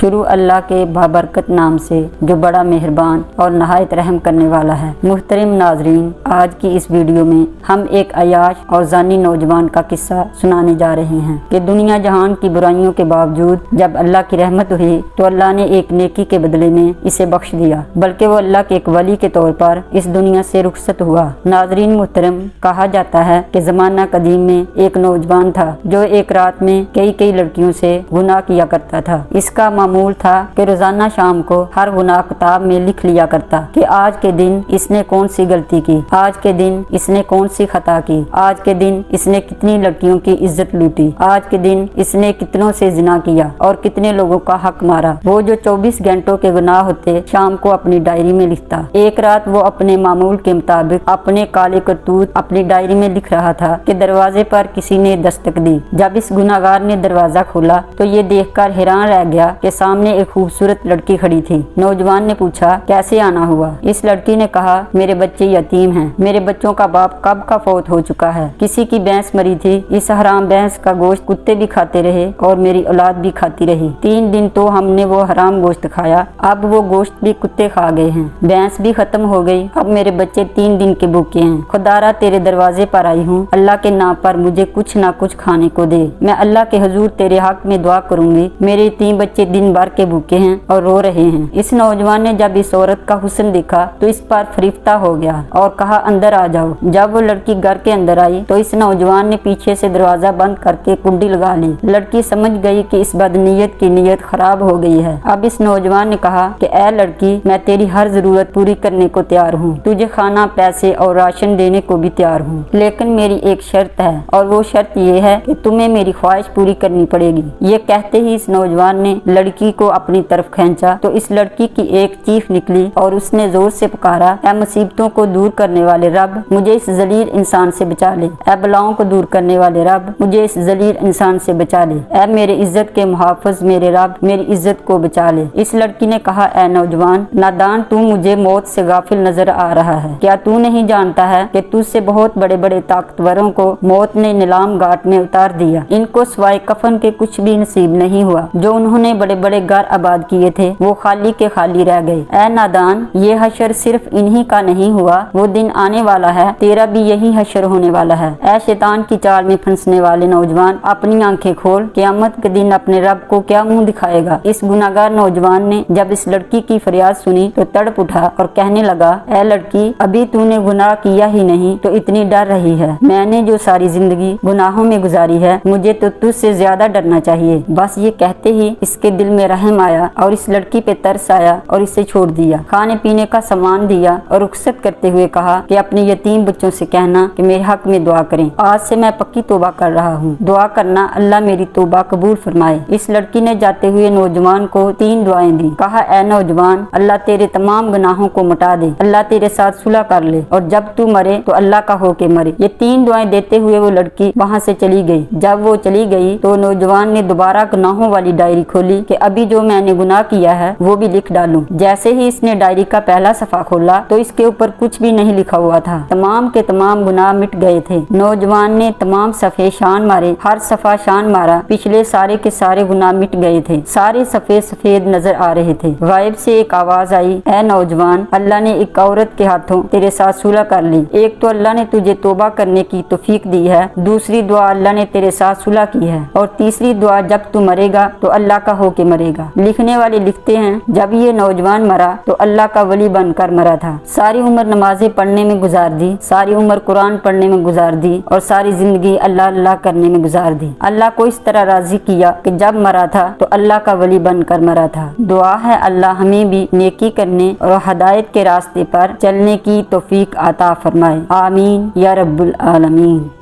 شروع اللہ کے بابرکت نام سے جو بڑا مہربان اور نہایت رحم کرنے والا ہے۔ محترم ناظرین، آج کی اس ویڈیو میں ہم ایک عیاش اور زانی نوجوان کا قصہ سنانے جا رہے ہیں کہ دنیا جہان کی برائیوں کے باوجود جب اللہ کی رحمت ہوئی تو اللہ نے ایک نیکی کے بدلے میں اسے بخش دیا، بلکہ وہ اللہ کے ایک ولی کے طور پر اس دنیا سے رخصت ہوا۔ ناظرین محترم، کہا جاتا ہے کہ زمانہ قدیم میں ایک نوجوان تھا جو ایک رات میں کئی لڑکیوں سے گناہ کیا کرتا تھا۔ اس کا معمول تھا کہ روزانہ شام کو ہر گناہ کتاب میں لکھ لیا کرتا کہ آج کے دن اس نے کون سی غلطی کی، آج کے دن اس نے کون سی خطا کی، آج کے دن اس نے کتنی لڑکیوں کی عزت لوٹی، آج کے دن اس نے کتنوں سے زنا کیا اور کتنے لوگوں کا حق مارا۔ وہ جو 24 گھنٹوں کے گناہ ہوتے شام کو اپنی ڈائری میں لکھتا۔ ایک رات وہ اپنے معمول کے مطابق اپنے کالے کرتوت اپنی ڈائری میں لکھ رہا تھا کہ دروازے پر کسی نے دستک دی۔ جب اس گناہگار نے دروازہ کھولا تو یہ دیکھ کر حیران رہ گیا کہ سامنے ایک خوبصورت لڑکی کھڑی تھی۔ نوجوان نے پوچھا، کیسے آنا ہوا؟ اس لڑکی نے کہا، میرے بچے یتیم ہیں، میرے بچوں کا باپ کب کا فوت ہو چکا ہے، کسی کی بھینس مری تھی، اس حرام بھینس کا گوشت کتے بھی کھاتے رہے اور میری اولاد بھی کھاتی رہی۔ 3 دن تو ہم نے وہ حرام گوشت کھایا، اب وہ گوشت بھی کتے کھا گئے ہیں، بھینس بھی ختم ہو گئی، اب میرے بچے 3 دن کے بھوکے ہیں۔ خدارا تیرے دروازے پر آئی ہوں، اللہ کے نام پر مجھے کچھ نہ کچھ کھانے کو دے، میں اللہ کے حضور تیرے حق میں دعا کروں گی، میرے 3 بچے دن بھر کے بھوکے ہیں اور رو رہے ہیں۔ اس نوجوان نے جب اس عورت کا حسن دیکھا تو اس پر فریفتہ ہو گیا اور کہا، اندر آ جاؤ۔ جب وہ لڑکی گھر کے اندر آئی تو اس نوجوان نے پیچھے سے دروازہ بند کر کے کنڈی لگا لی۔ لڑکی سمجھ گئی کہ اس بدنیت کی نیت خراب ہو گئی ہے۔ اب اس نوجوان نے کہا کہ اے لڑکی، میں تیری ہر ضرورت پوری کرنے کو تیار ہوں، تجھے کھانا، پیسے اور راشن دینے کو بھی تیار ہوں، لیکن میری ایک شرط ہے اور وہ شرط یہ ہے کہ تمہیں میری خواہش پوری کرنی پڑے گی۔ یہ کہتے ہی اس نوجوان نے لڑکی کو اپنی طرف کھینچا تو اس لڑکی کی ایک چیخ نکلی اور اس نے زور سے پکارا، اے مصیبتوں کو دور کرنے والے رب، مجھے اس ذلیل انسان سے بچا لے، اے بلاؤں کو دور کرنے والے رب، مجھے اس ذلیل انسان سے بچا لے، اے میرے عزت کے محافظ میرے رب، میری عزت کو بچا لے۔ اس لڑکی نے کہا، اے نوجوان نادان، تو مجھے موت سے غافل نظر آ رہا ہے، کیا تو نہیں جانتا ہے کہ تجھ سے بہت بڑے طاقتوروں کو موت نے نیلام گھاٹ میں اتار دیا، ان کو سوائے کفن کے کچھ بھی نصیب نہیں ہوا، جو انہوں نے بڑے گھر آباد کیے تھے وہ خالی کے خالی رہ گئے۔ اے نادان، یہ حشر صرف انہی کا نہیں ہوا، وہ دن آنے والا ہے، تیرا بھی یہی حشر ہونے والا ہے۔ اے شیطان کی چال میں پھنسنے والے نوجوان، اپنی آنکھیں کھول، قیامت کے دن اپنے رب کو کیا منہ دکھائے گا؟ اس گناہگار نوجوان نے جب اس لڑکی کی فریاد سنی تو تڑپ اٹھا اور کہنے لگا، اے لڑکی، ابھی تو نے گناہ کیا ہی نہیں تو اتنی ڈر رہی ہے، میں نے جو ساری زندگی گناہوں میں گزاری ہے، مجھے تو تجھ سے زیادہ ڈرنا چاہیے۔ بس یہ کہتے ہی اس کے دل میں رحم آیا اور اس لڑکی پہ ترس آیا اور اسے چھوڑ دیا، کھانے پینے کا سامان دیا اور رخصت کرتے ہوئے کہا کہ اپنے یتیم بچوں سے کہنا کہ میرے حق میں دعا کریں، آج سے میں پکی توبہ کر رہا ہوں، دعا کرنا اللہ میری توبہ قبول فرمائے۔ اس لڑکی نے جاتے ہوئے نوجوان کو 3 دعائیں دی، کہا، اے نوجوان، اللہ تیرے تمام گناہوں کو مٹا دے، اللہ تیرے ساتھ صلح کر لے اور جب تو مرے تو اللہ کا ہو کے مرے۔ یہ 3 دعائیں دیتے ہوئے وہ لڑکی وہاں سے چلی گئی۔ جب وہ چلی گئی تو نوجوان نے دوبارہ گناہوں والی ڈائری کھولی کہ ابھی جو میں نے گناہ کیا ہے وہ بھی لکھ ڈالوں۔ جیسے ہی اس نے ڈائری کا پہلا صفحہ کھولا تو اس کے اوپر کچھ بھی نہیں لکھا ہوا تھا، تمام کے تمام گناہ مٹ گئے تھے۔ نوجوان نے تمام صفحے شان مارے، ہر صفحہ شان مارا، پچھلے سارے کے سارے گناہ مٹ گئے تھے، سارے صفحے سفید نظر آ رہے تھے۔ غائب سے ایک آواز آئی، اے نوجوان، اللہ نے ایک عورت کے ہاتھوں تیرے ساتھ صلح کر لی، ایک تو اللہ نے تجھے توبہ کرنے کی توفیق دی ہے، دوسری دعا اللہ نے تیرے ساتھ صلح کی ہے، اور تیسری دعا جب تو مرے گا تو اللہ کا ہو کے مرے گا۔ لکھنے والے لکھتے ہیں، جب یہ نوجوان مرا تو اللہ کا ولی بن کر مرا تھا، ساری عمر نمازیں پڑھنے میں گزار دی، ساری عمر قرآن پڑھنے میں گزار دی اور ساری زندگی اللہ کرنے میں گزار دی۔ اللہ کو اس طرح راضی کیا کہ جب مرا تھا تو اللہ کا ولی بن کر مرا تھا۔ دعا ہے اللہ ہمیں بھی نیکی کرنے اور ہدایت کے راستے پر چلنے کی توفیق عطا فرمائے، آمین یا رب العالمین۔